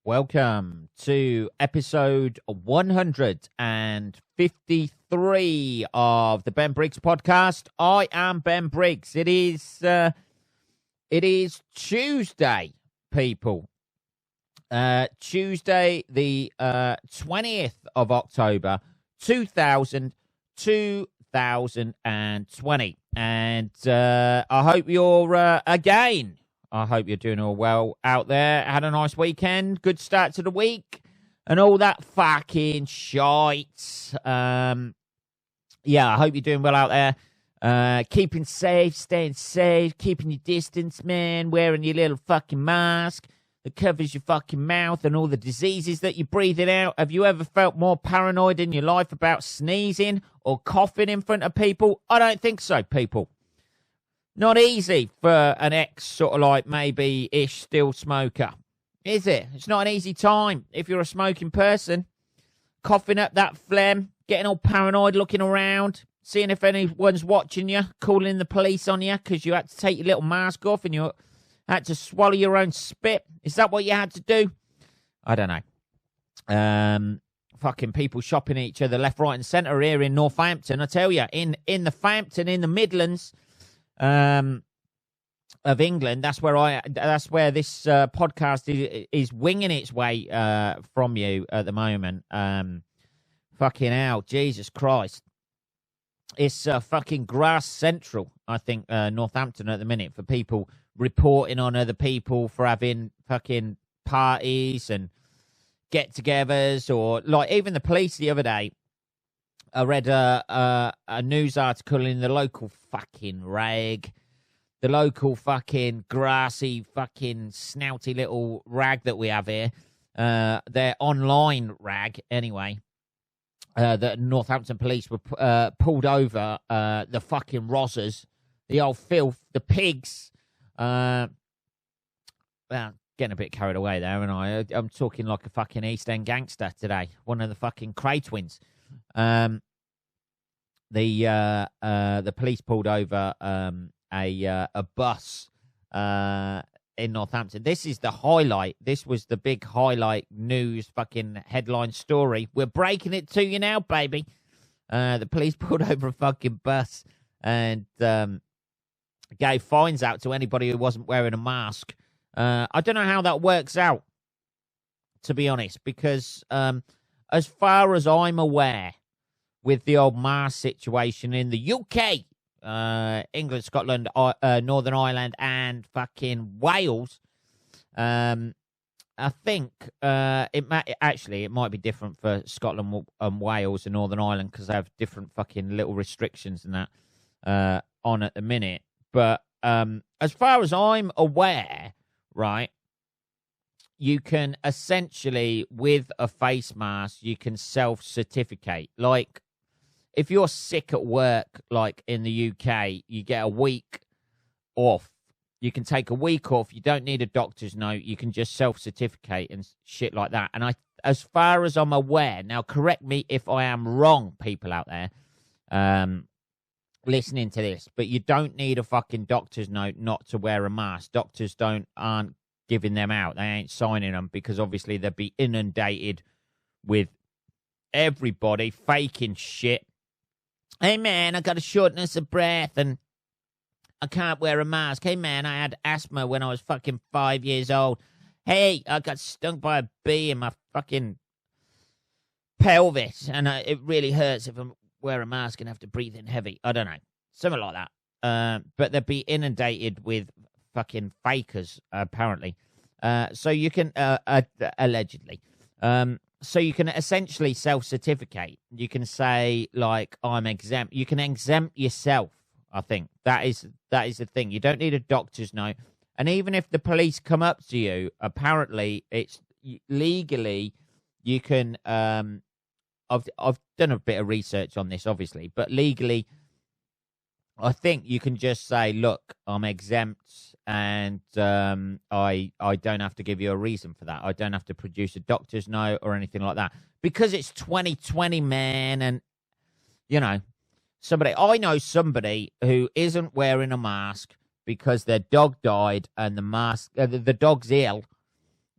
Welcome to episode 153 of the Ben Briggs podcast. I am Ben Briggs. It is Tuesday, people. Tuesday, the 20th of October, 2020. And I hope you're I hope you're doing all well out there. Had a nice weekend. Good start to the week. And all that fucking shite. I hope you're doing well out there. Keeping safe, staying safe, keeping your distance, man. Wearing your little fucking mask that covers your fucking mouth and all the diseases that you're breathing out. Have you ever felt more paranoid in your life about sneezing or coughing in front of people? I don't think so, people. Not easy for an ex sort of like maybe-ish still smoker, is it? It's not an easy time if you're a smoking person. Coughing up that phlegm, getting all paranoid, looking around, seeing if anyone's watching you, calling the police on you because you had to take your little mask off and you had to swallow your own spit. Is that what you had to do? I don't know. Fucking people shopping at each other left, right and centre here in Northampton. I tell you, in the Fampton, in the Midlands of England, that's where this podcast is winging its way from you at the moment. Fucking hell, Jesus Christ. It's fucking grass central, I think, Northampton at the minute, for people reporting on other people for having fucking parties and get-togethers, or like even the police the other day. I read a news article in the local fucking rag, the local fucking grassy fucking snouty little rag that we have here, their online rag anyway. The Northampton police were pulled over the fucking rozzers, the old filth, the pigs. Well, getting a bit carried away there, and I'm talking like a fucking East End gangster today, one of the fucking Cray twins. The police pulled over a bus in Northampton. This is the highlight. This was the big highlight news fucking headline story. We're breaking it to you now, baby. The police pulled over a fucking bus and gave fines out to anybody who wasn't wearing a mask. I don't know how that works out, to be honest, because as far as I'm aware, with the old mask situation in the UK, England, Scotland, Northern Ireland, and fucking Wales, I think it might be different for Scotland and Wales and Northern Ireland because they have different fucking little restrictions and that on at the minute. But as far as I'm aware, right, you can essentially, with a face mask, you can self-certificate. Like, if you're sick at work, like in the UK, you get a week off. You can take a week off. You don't need a doctor's note. You can just self-certificate and shit like that. And as far as I'm aware, now correct me if I am wrong, people out there listening to this, but you don't need a fucking doctor's note not to wear a mask. Doctors aren't giving them out. They ain't signing them because obviously they'd be inundated with everybody faking shit. Hey, man, I got a shortness of breath and I can't wear a mask. Hey, man, I had asthma when I was fucking 5 years old. Hey, I got stung by a bee in my fucking pelvis and it really hurts if I wear a mask and have to breathe in heavy. I don't know. Something like that. But they'd be inundated with fucking fakers, apparently. So you can, allegedly. So you can essentially self-certificate. You can say, like, I'm exempt. You can exempt yourself, I think. That is the thing. You don't need a doctor's note. And even if the police come up to you, apparently it's legally, you can, I've done a bit of research on this, obviously, but legally, I think you can just say, look, I'm exempt and I don't have to give you a reason for that. I don't have to produce a doctor's note or anything like that. Because it's 2020, man, and, you know, I know somebody who isn't wearing a mask because their dog died and the dog's ill,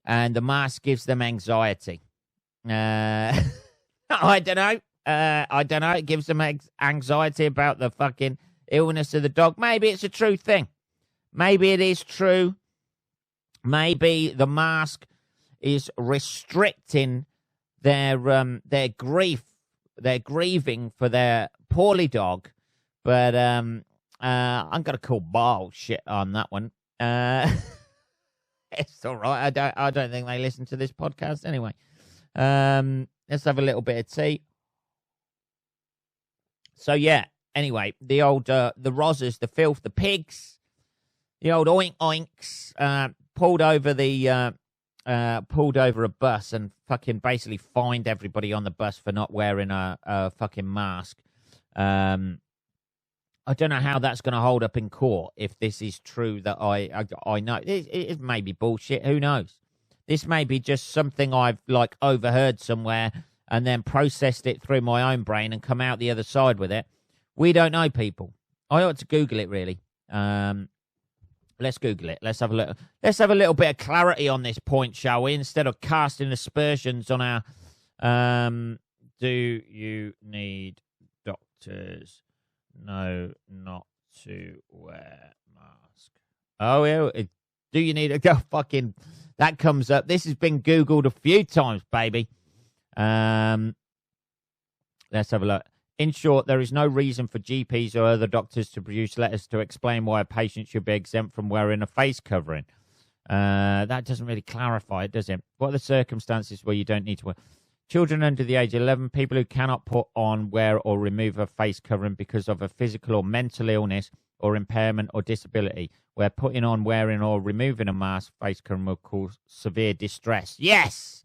and the mask gives them anxiety. I don't know. It gives them anxiety about the fucking illness of the dog. Maybe it's a true thing. Maybe it is true. Maybe the mask is restricting their grief. They're grieving for their poorly dog. But I'm gonna call bullshit on that one. It's all right. I don't think they listen to this podcast anyway. Let's have a little bit of tea. So yeah. Anyway, the old the rozzers, the filth, the pigs, the old oinks pulled over a bus and fucking basically fined everybody on the bus for not wearing a fucking mask. I don't know how that's going to hold up in court if this is true that I know. It may be bullshit. Who knows? This may be just something I've like overheard somewhere and then processed it through my own brain and come out the other side with it. We don't know, people. I ought to Google it, really. Let's Google it. Let's have a little bit of clarity on this point, shall we? Instead of casting aspersions on our. Do you need doctors? No, not to wear mask. Oh, yeah. Do you need a go? Fucking that comes up. This has been Googled a few times, baby. Let's have a look. In short, there is no reason for GPs or other doctors to produce letters to explain why a patient should be exempt from wearing a face covering. That doesn't really clarify it, does it? What are the circumstances where you don't need to wear? Children under the age of 11, people who cannot put on, wear, or remove a face covering because of a physical or mental illness or impairment or disability, where putting on, wearing, or removing a mask, face covering will cause severe distress. Yes!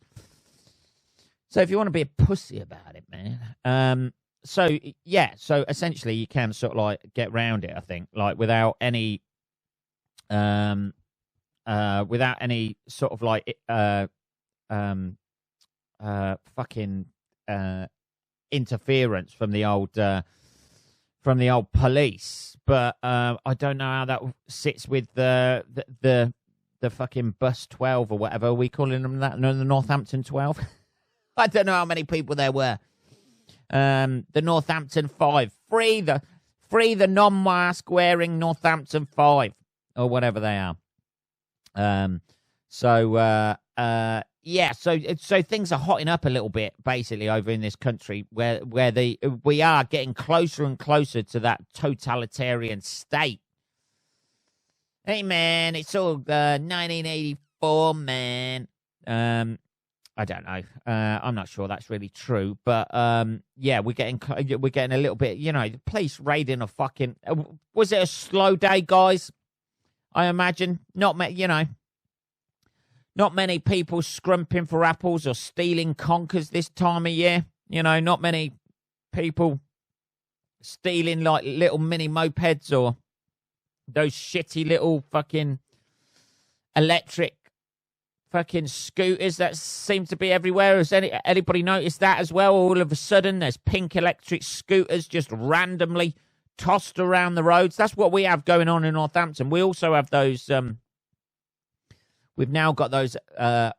So if you want to be a pussy about it, man. So essentially you can sort of like get around it, I think, like without any sort of like fucking interference from the old police. But I don't know how that sits with the fucking bus 12 or whatever. Are we calling them that? No, the Northampton 12. I don't know how many people there were. The Northampton 5. Free the non-mask wearing Northampton 5 or whatever they are. So things are hotting up a little bit basically over in this country where we are getting closer and closer to that totalitarian state. Hey man, it's all 1984, man. I don't know. I'm not sure that's really true, but we're getting a little bit. You know, the police raiding a fucking. Was it a slow day, guys? I imagine not many people scrumping for apples or stealing conkers this time of year. You know, not many people stealing like little mini mopeds or those shitty little fucking electric fucking scooters that seem to be everywhere. Has anybody noticed that as well? All of a sudden, there's pink electric scooters just randomly tossed around the roads. That's what we have going on in Northampton. We also have those. We've now got those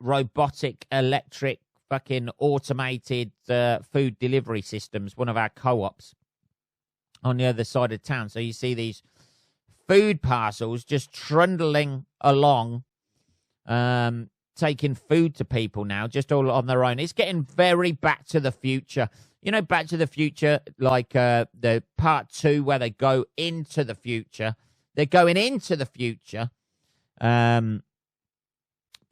robotic, electric, fucking automated food delivery systems. One of our co-ops on the other side of town. So you see these food parcels just trundling along. Taking food to people now, just all on their own. It's getting very Back to the Future. You know, Back to the Future, like the part 2 where they go into the future. They're going into the future. Back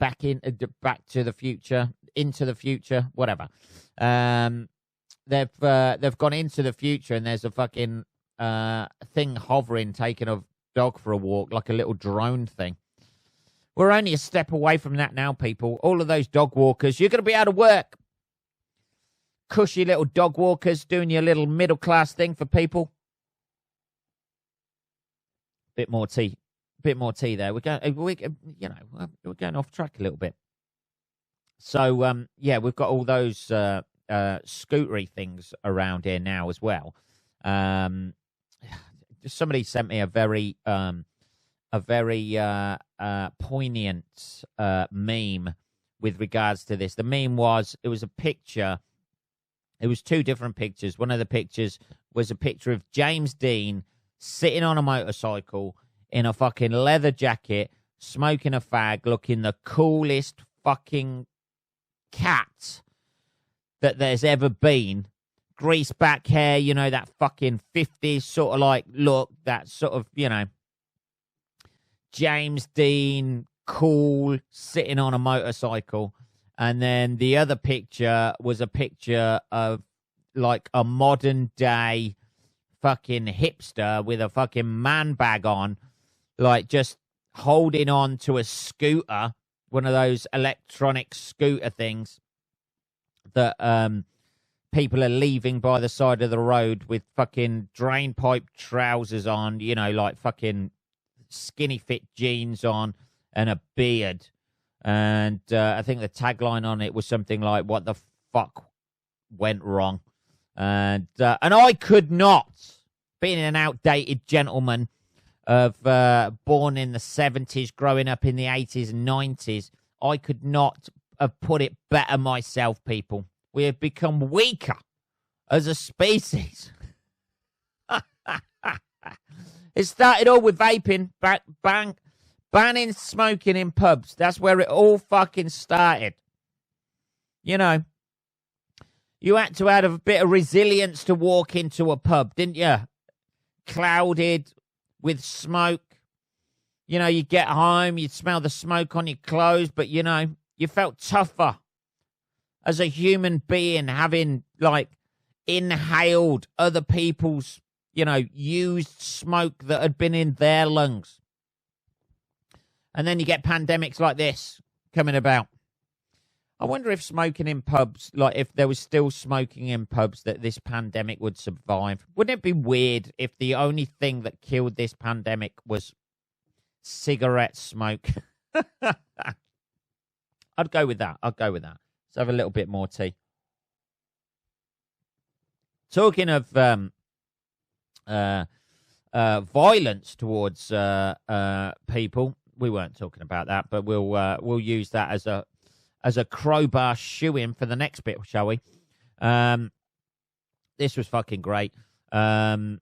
to the Future, into the future, whatever. They've gone into the future, and there's a fucking thing hovering, taking a dog for a walk, like a little drone thing. We're only a step away from that now, people. All of those dog walkers, you're going to be out of work. Cushy little dog walkers doing your little middle class thing for people. Bit more tea there. We're going off track a little bit. So we've got all those scootery things around here now as well. Somebody sent me a very poignant meme with regards to this. The meme was, it was a picture. It was two different pictures. One of the pictures was a picture of James Dean sitting on a motorcycle in a fucking leather jacket, smoking a fag, looking the coolest fucking cat that there's ever been. Greased back hair, you know, that fucking 50s sort of like look, that sort of, you know, James Dean, cool, sitting on a motorcycle. And then the other picture was a picture of like a modern day fucking hipster with a fucking man bag on, like just holding on to a scooter, one of those electronic scooter things that people are leaving by the side of the road with fucking drain pipe trousers on, you know, like fucking skinny fit jeans on and a beard. And I think the tagline on it was something like, "What the fuck went wrong?" And I could not, being an outdated gentleman of born in the 70s, growing up in the 80s and 90s, I could not have put it better myself, people. We have become weaker as a species. It started all with vaping, banning smoking in pubs. That's where it all fucking started. You know, you had to have a bit of resilience to walk into a pub, didn't you? Clouded with smoke. You know, you get home, you'd smell the smoke on your clothes, but, you know, you felt tougher as a human being, having, like, inhaled other people's, you know, used smoke that had been in their lungs. And then you get pandemics like this coming about. I wonder if smoking in pubs, like if there was still smoking in pubs, that this pandemic would survive. Wouldn't it be weird if the only thing that killed this pandemic was cigarette smoke? I'd go with that. Let's have a little bit more tea. Talking of violence towards people, we weren't talking about that, but we'll use that as a crowbar shoe-in for the next bit, shall we? This was fucking great. Just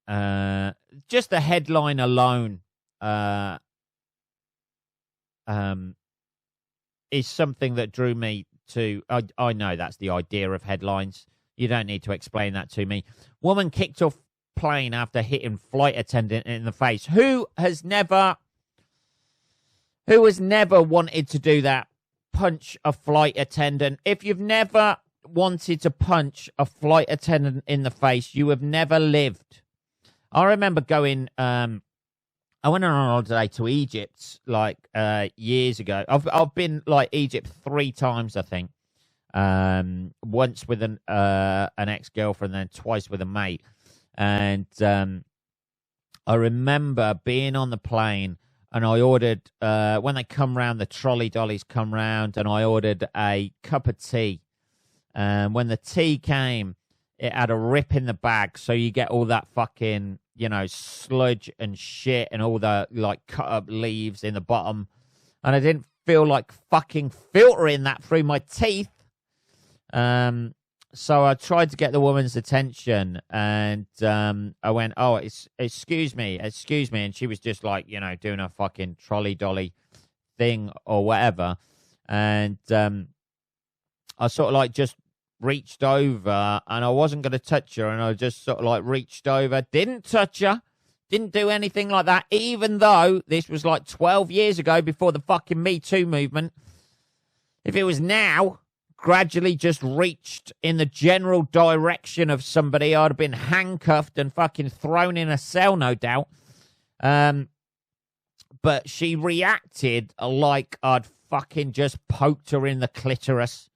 the headline alone is something that drew me to... I know that's the idea of headlines. You don't need to explain that to me. Woman kicked off plane after hitting flight attendant in the face. Who has never wanted to do that? Punch a flight attendant. If you've never wanted to punch a flight attendant in the face, you have never lived. I remember going, I went on a holiday to Egypt like years ago. I've been like Egypt 3 times, I think. Once with an ex-girlfriend, then twice with a mate. And I remember being on the plane, and I ordered, when they come round, the trolley dollies come round, and I ordered a cup of tea. And when the tea came, it had a rip in the bag, so you get all that fucking, you know, sludge and shit and all the, like, cut-up leaves in the bottom. And I didn't feel like fucking filtering that through my teeth. So I tried to get the woman's attention, and I went, "Oh, excuse me," and she was just like, you know, doing a fucking trolley dolly thing or whatever, and I sort of like just reached over, and I wasn't going to touch her, and I just sort of like reached over, didn't touch her, didn't do anything like that, even though this was like 12 years ago, before the fucking Me Too movement. If it was now, gradually just reached in the general direction of somebody, I'd have been handcuffed and fucking thrown in a cell, no doubt. But she reacted like I'd fucking just poked her in the clitoris.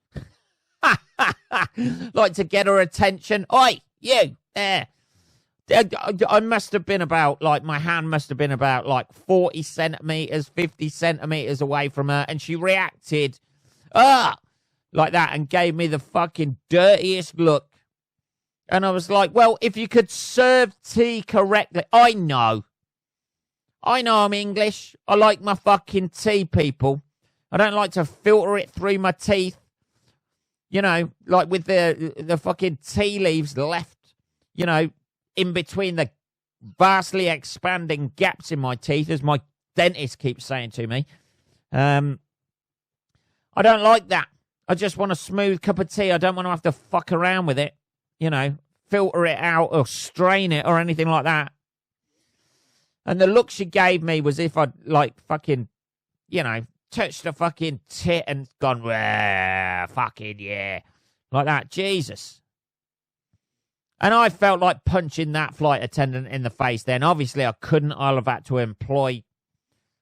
Like to get her attention. Oi, you, there. I must have been about, like, my hand must have been about like 40 centimeters, 50 centimeters away from her, and she reacted, like that, and gave me the fucking dirtiest look. And I was like, well, if you could serve tea correctly. I know I'm English. I like my fucking tea, people. I don't like to filter it through my teeth. You know, like with the fucking tea leaves left, you know, in between the vastly expanding gaps in my teeth, as my dentist keeps saying to me. I don't like that. I just want a smooth cup of tea. I don't want to have to fuck around with it, you know, filter it out or strain it or anything like that. And the look she gave me was if I'd, like, fucking, you know, touched a fucking tit and gone, fucking yeah. Like that. Jesus. And I felt like punching that flight attendant in the face then. Obviously, I couldn't. I'll have had to employ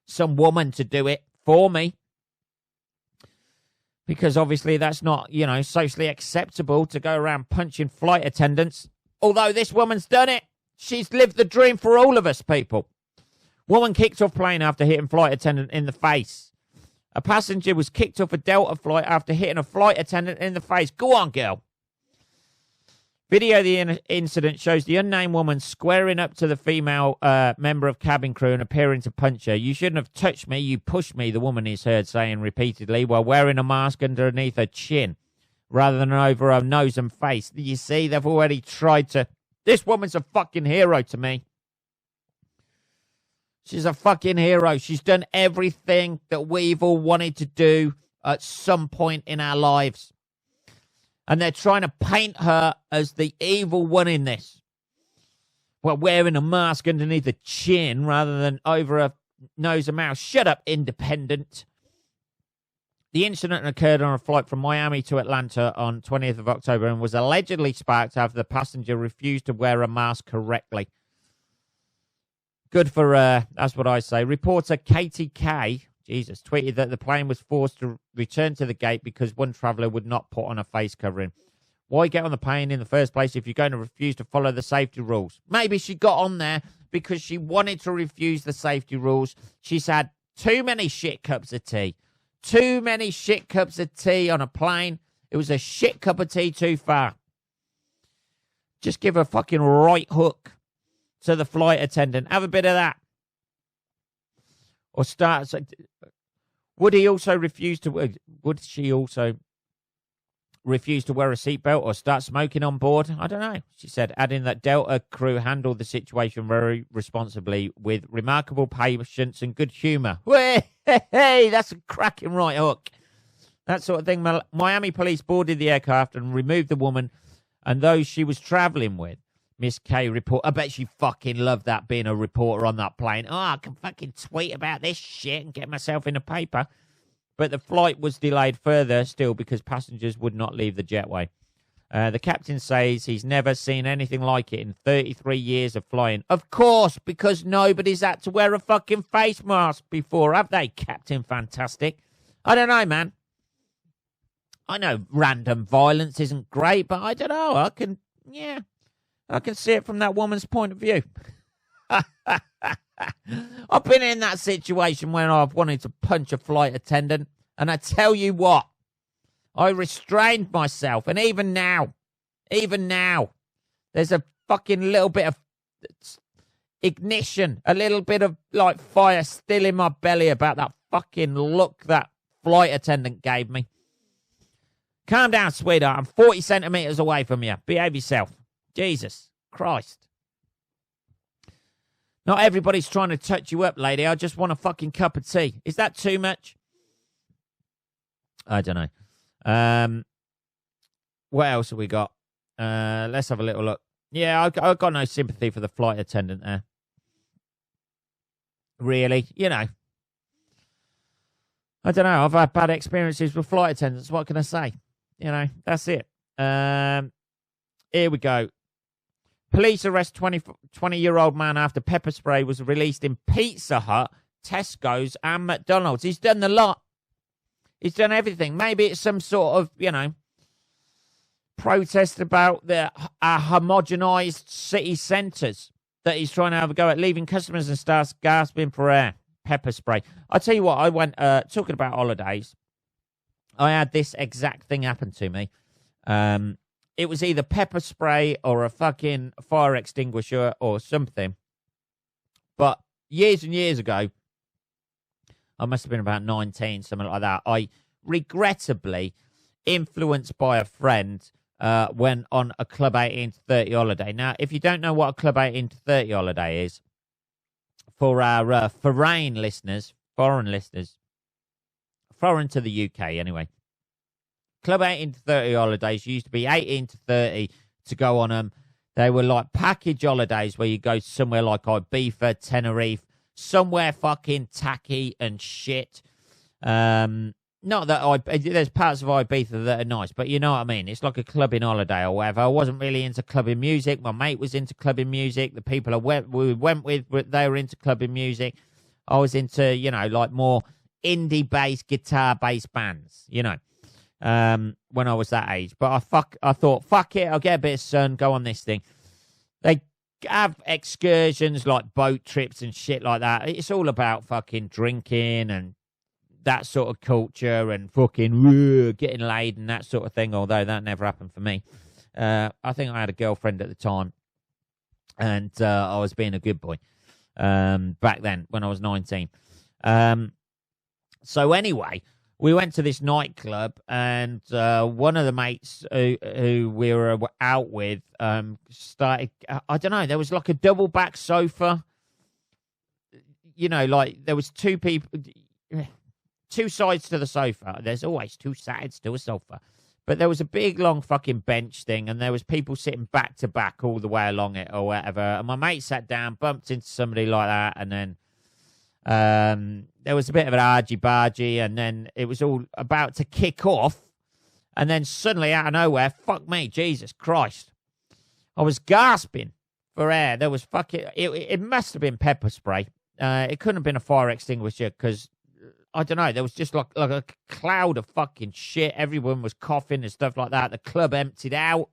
some woman to do it for me. Because obviously that's not, you know, socially acceptable to go around punching flight attendants. Although this woman's done it. She's lived the dream for all of us, people. Woman kicked off plane after hitting flight attendant in the face. A passenger was kicked off a Delta flight after hitting a flight attendant in the face. Go on, girl. Video of the incident shows the unnamed woman squaring up to the female member of cabin crew and appearing to punch her. You shouldn't have touched me. You pushed me, the woman is heard saying repeatedly while wearing a mask underneath her chin rather than over her nose and face. You see, they've already tried to... This woman's a fucking hero to me. She's a fucking hero. She's done everything that we've all wanted to do at some point in our lives. And they're trying to paint her as the evil one in this. Well, wearing a mask underneath the chin rather than over her nose and mouth. Shut up, independent. The incident occurred on a flight from Miami to Atlanta on 20th of October and was allegedly sparked after the passenger refused to wear a mask correctly. Good for, that's what I say. Reporter Katie Kay, Jesus, tweeted that the plane was forced to return to the gate because one traveller would not put on a face covering. Why get on the plane in the first place if you're going to refuse to follow the safety rules? Maybe she got on there because she wanted to refuse the safety rules. She's had too many shit cups of tea. Too many shit cups of tea on a plane. It was a shit cup of tea too far. Just give a fucking right hook to the flight attendant. Have a bit of that. Or start... Would she also refuse to wear a seatbelt or start smoking on board? I don't know, she said, adding that Delta crew handled the situation very responsibly with remarkable patience and good humour. Hey, that's a cracking right hook. That sort of thing. Miami police boarded the aircraft and removed the woman and those she was travelling with. Miss Kay report. I bet she fucking loved that, being a reporter on that plane. Oh, I can fucking tweet about this shit and get myself in the paper. But the flight was delayed further still because passengers would not leave the jetway. The captain says he's never seen anything like it in 33 years of flying. Of course, because nobody's had to wear a fucking face mask before, have they, Captain Fantastic? I don't know, man. I know random violence isn't great, but I don't know. I can see it from that woman's point of view. I've been in that situation when I've wanted to punch a flight attendant, and I tell you what, I restrained myself, and even now, there's a fucking little bit of ignition, a little bit of, like, fire still in my belly about that fucking look that flight attendant gave me. Calm down, sweetheart. I'm 40 centimetres away from you. Behave yourself. Jesus Christ. Not everybody's trying to touch you up, lady. I just want a fucking cup of tea. Is that too much? I don't know. What else have we got? Let's have a little look. Yeah, I've got no sympathy for the flight attendant there. Really? You know. I don't know. I've had bad experiences with flight attendants. What can I say? You know, that's it. Here we go. Police arrest 20-year-old man after pepper spray was released in Pizza Hut, Tesco's, and McDonald's. He's done the lot. He's done everything. Maybe it's some sort of, you know, protest about the homogenised city centres that he's trying to have a go at, leaving customers and staff gasping for air. Pepper spray. I'll tell you what, I went, talking about holidays, I had this exact thing happen to me. It was either pepper spray or a fucking fire extinguisher or something. But years and years ago, I must have been about 19, something like that. I regrettably, influenced by a friend, went on a Club 18 to 30 holiday. Now, if you don't know what a Club 18 to 30 holiday is, for our foreign listeners, foreign to the UK anyway, Club 18 to 30 holidays used to be 18 to 30 to go on them. They were like package holidays where you go somewhere like Ibiza, Tenerife, somewhere fucking tacky and shit. Not that there's parts of Ibiza that are nice, but you know what I mean. It's like a clubbing holiday or whatever. I wasn't really into clubbing music. My mate was into clubbing music. The people we went with, they were into clubbing music. I was into, you know, like more indie-based, guitar-based bands, you know, when I was that age. But I thought, fuck it, I'll get a bit of sun, go on this thing. They have excursions like boat trips and shit like that. It's all about fucking drinking and that sort of culture and fucking getting laid and that sort of thing, although that never happened for me. I think I had a girlfriend at the time, and I was being a good boy back then when I was 19. So anyway, we went to this nightclub, and one of the mates who we were out with started, I don't know, there was like a double back sofa. You know, like there was two people... Two sides to the sofa. There's always two sides to a sofa. But there was a big, long fucking bench thing, and there was people sitting back to back all the way along it or whatever. And my mate sat down, bumped into somebody like that, and then there was a bit of an argy-bargy, and then it was all about to kick off. And then suddenly, out of nowhere, fuck me, Jesus Christ, I was gasping for air. There was fucking... It must have been pepper spray. It couldn't have been a fire extinguisher, because... I don't know, there was just like a cloud of fucking shit. Everyone was coughing and stuff like that. The club emptied out.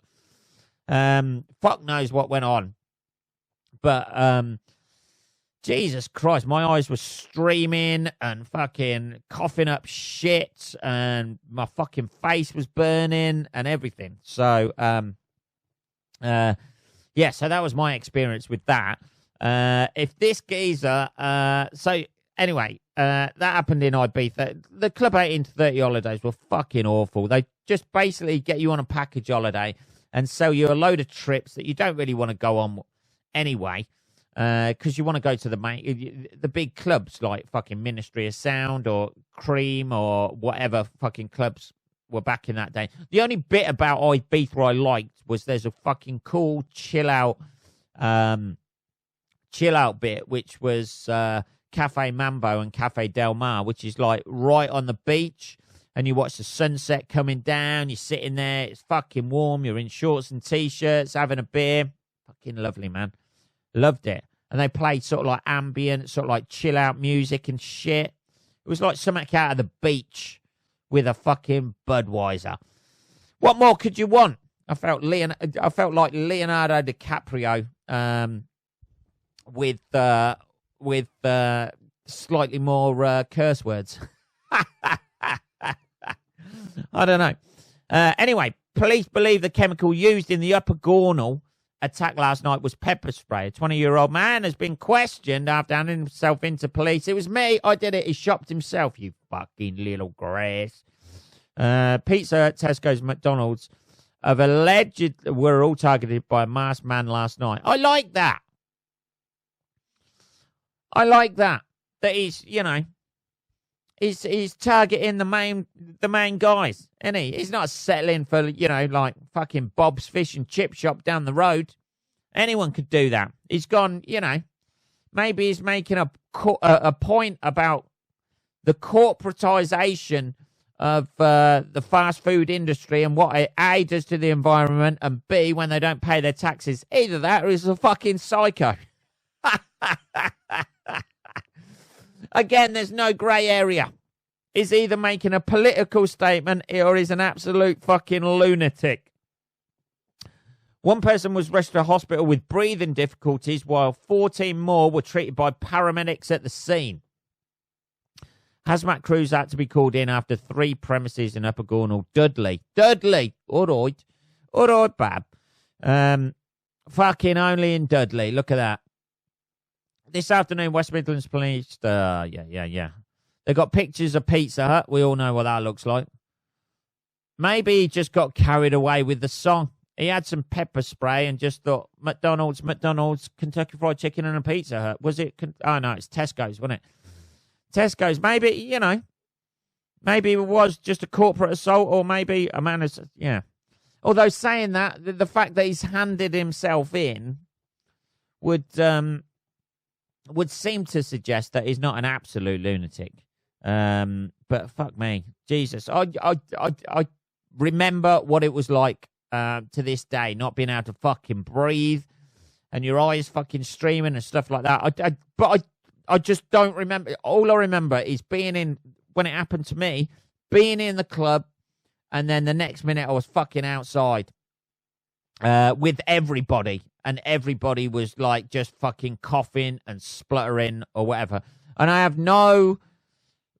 Fuck knows what went on. But Jesus Christ, my eyes were streaming and fucking coughing up shit, and my fucking face was burning and everything. So, yeah, so that was my experience with that. If this geezer, anyway, that happened in Ibiza. The Club 18 to 30 holidays were fucking awful. They just basically get you on a package holiday and sell you a load of trips that you don't really want to go on anyway, because you want to go to the big clubs like fucking Ministry of Sound or Cream or whatever fucking clubs were back in that day. The only bit about Ibiza I liked was there's a fucking cool chill out bit, which was Cafe Mambo and Cafe Del Mar, which is like right on the beach, and you watch the sunset coming down. You're sitting there, it's fucking warm, you're in shorts and t-shirts having a beer. Fucking lovely, man. Loved it. And they played sort of like ambient, sort of like chill out music and shit. It was like something out of the beach with a fucking Budweiser. What more could you want? I felt like Leonardo DiCaprio with slightly more curse words. I don't know. Anyway, police believe the chemical used in the Upper Gornal attack last night was pepper spray. A 20-year-old man has been questioned after handing himself into police. It was me. I did it. He shopped himself, you fucking little grass. Pizza Hut, Tesco's, McDonald's were all targeted by a masked man last night. I like that. That he's, you know, he's targeting the main guys, isn't he? He's not settling for, you know, like fucking Bob's Fish and Chip Shop down the road. Anyone could do that. He's gone, you know, maybe he's making a point about the corporatization of the fast food industry and what it A, does to the environment, and B, when they don't pay their taxes. Either that or he's a fucking psycho. Again, there's no grey area. He's either making a political statement or he's an absolute fucking lunatic. One person was rushed to hospital with breathing difficulties, while 14 more were treated by paramedics at the scene. Hazmat crews had to be called in after 3 premises in Upper Gornal. Dudley. All right, Bab. Fucking only in Dudley. Look at that. This afternoon, West Midlands Police, They got pictures of Pizza Hut. We all know what that looks like. Maybe he just got carried away with the song. He had some pepper spray and just thought, McDonald's, Kentucky Fried Chicken and a Pizza Hut. Was it? Oh, no, it's Tesco's, wasn't it? Tesco's. Maybe, you know, maybe it was just a corporate assault, or maybe a man is, yeah. Although saying that, the fact that he's handed himself in would seem to suggest that he's not an absolute lunatic. But fuck me, Jesus, I remember what it was like to this day, not being able to fucking breathe, and your eyes fucking streaming and stuff like that. But I just don't remember. All I remember is being in, when it happened to me, being in the club, and then the next minute I was fucking outside with everybody, and everybody was like just fucking coughing and spluttering or whatever. And I have no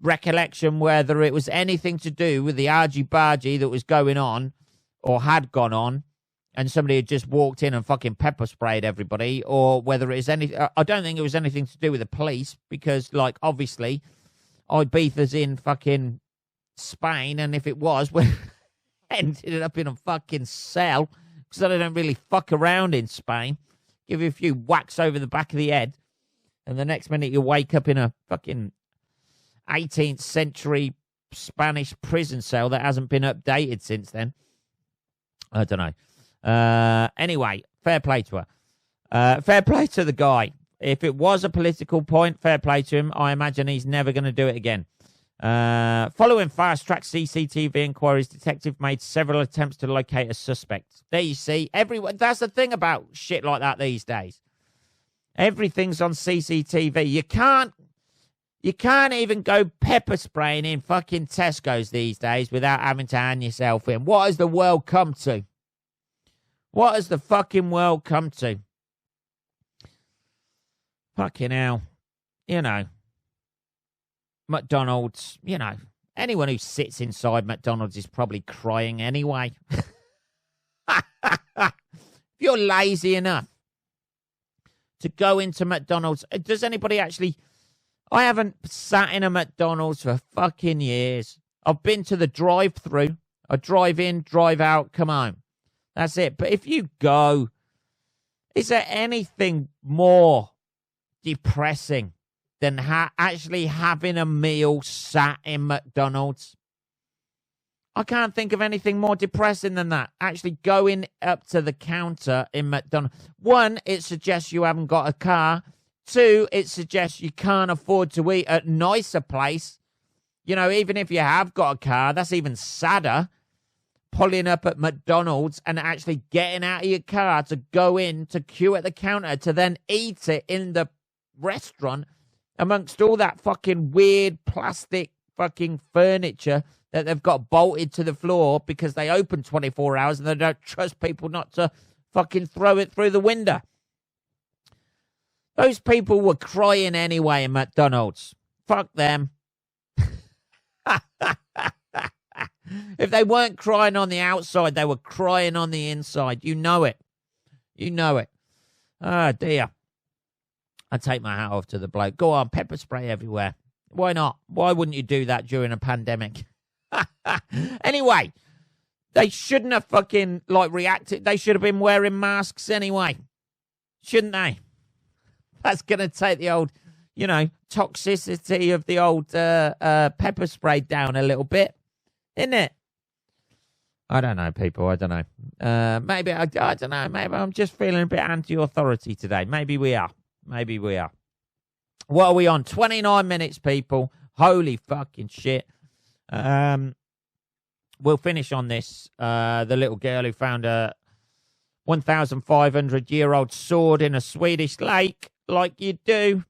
recollection whether it was anything to do with the argy-bargy that was going on or had gone on, and somebody had just walked in and fucking pepper sprayed everybody, or whether it is anything. I don't think it was anything to do with the police, because, like, obviously, Ibiza's in fucking Spain, and if it was, we ended up in a fucking cell, because they don't really fuck around in Spain. Give you a few whacks over the back of the head, and the next minute you wake up in a fucking 18th century Spanish prison cell that hasn't been updated since then. I don't know. Anyway, fair play to her. Fair play to the guy. If it was a political point, fair play to him. I imagine he's never going to do it again. Following fast-track CCTV inquiries, detective made several attempts to locate a suspect. There you see. Everyone. That's the thing about shit like that these days. Everything's on CCTV. You can't even go pepper spraying in fucking Tesco's these days without having to hand yourself in. What has the world come to? What has the fucking world come to? Fucking hell. You know. McDonald's, you know. Anyone who sits inside McDonald's is probably crying anyway. If you're lazy enough to go into McDonald's, does anybody actually... I haven't sat in a McDonald's for fucking years. I've been to the drive-through. I drive in, drive out, come home. That's it. But if you go, is there anything more depressing than actually having a meal sat in McDonald's? I can't think of anything more depressing than that. Actually going up to the counter in McDonald's. One, it suggests you haven't got a car. Two, it suggests you can't afford to eat at a nicer place. You know, even if you have got a car, that's even sadder. Pulling up at McDonald's and actually getting out of your car to go in to queue at the counter to then eat it in the restaurant amongst all that fucking weird plastic fucking furniture that they've got bolted to the floor because they open 24 hours and they don't trust people not to fucking throw it through the window. Those people were crying anyway in McDonald's. Fuck them. If they weren't crying on the outside, they were crying on the inside. You know it. You know it. Oh, dear. I take my hat off to the bloke. Go on, pepper spray everywhere. Why not? Why wouldn't you do that during a pandemic? Anyway, they shouldn't have fucking, like, reacted. They should have been wearing masks anyway. Shouldn't they? That's going to take the old, you know, toxicity of the old pepper spray down a little bit, isn't it? I don't know, people. I don't know. Maybe, I don't know. Maybe I'm just feeling a bit anti-authority today. Maybe we are. Maybe we are. What are we on? 29 minutes, people. Holy fucking shit. We'll finish on this. The little girl who found a 1,500-year-old sword in a Swedish lake, like you do.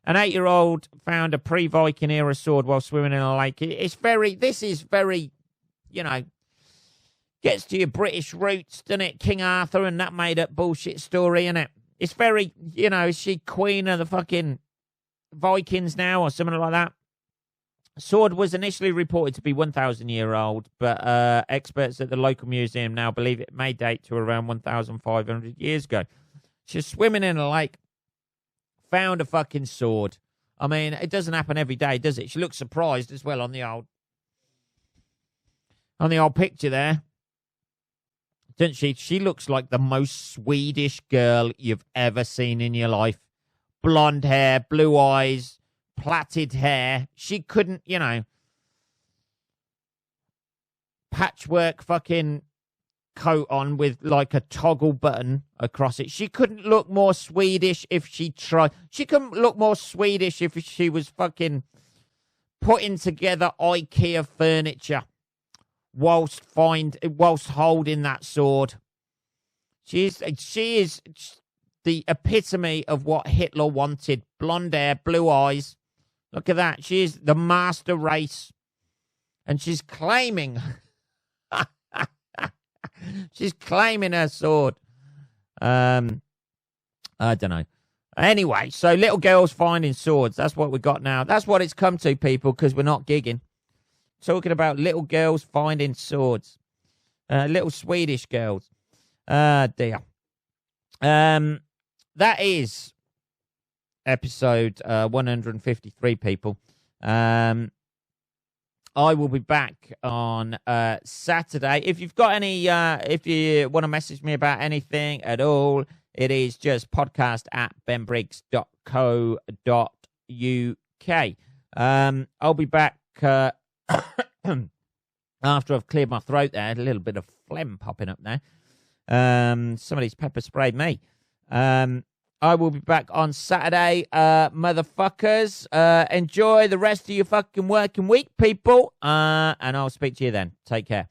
An 8-year-old found a pre-Viking era sword while swimming in a lake. This is very, you know, gets to your British roots, doesn't it? King Arthur and that made-up bullshit story, isn't it? It's very, you know, is she queen of the fucking Vikings now or something like that? Sword was initially reported to be 1,000-year-old, but experts at the local museum now believe it may date to around 1,500 years ago. She's swimming in a lake, found a fucking sword. I mean, it doesn't happen every day, does it? She looks surprised as well on the old picture there. Doesn't she? She looks like the most Swedish girl you've ever seen in your life. Blonde hair, blue eyes, plaited hair. She couldn't, patchwork fucking coat on with like a toggle button across it. She couldn't look more Swedish if she tried. She couldn't look more Swedish if she was fucking putting together IKEA furniture whilst holding that sword. She is the epitome of what Hitler wanted. Blonde hair, blue eyes. Look at that. She is the master race. And she's claiming she's claiming her sword. I don't know. Anyway, so little girls finding swords. That's what we got now. That's what it's come to, people, because we're not gigging. Talking about little girls finding swords. Little Swedish girls. Dear. That is episode 153, people. I will be back on Saturday. If you've got any, if you want to message me about anything at all, it is just podcast@benbriggs.co.uk. I'll be back after I've cleared my throat there. A little bit of phlegm popping up there. Somebody's pepper sprayed me. I will be back on Saturday, motherfuckers. Enjoy the rest of your fucking working week, people. And I'll speak to you then. Take care.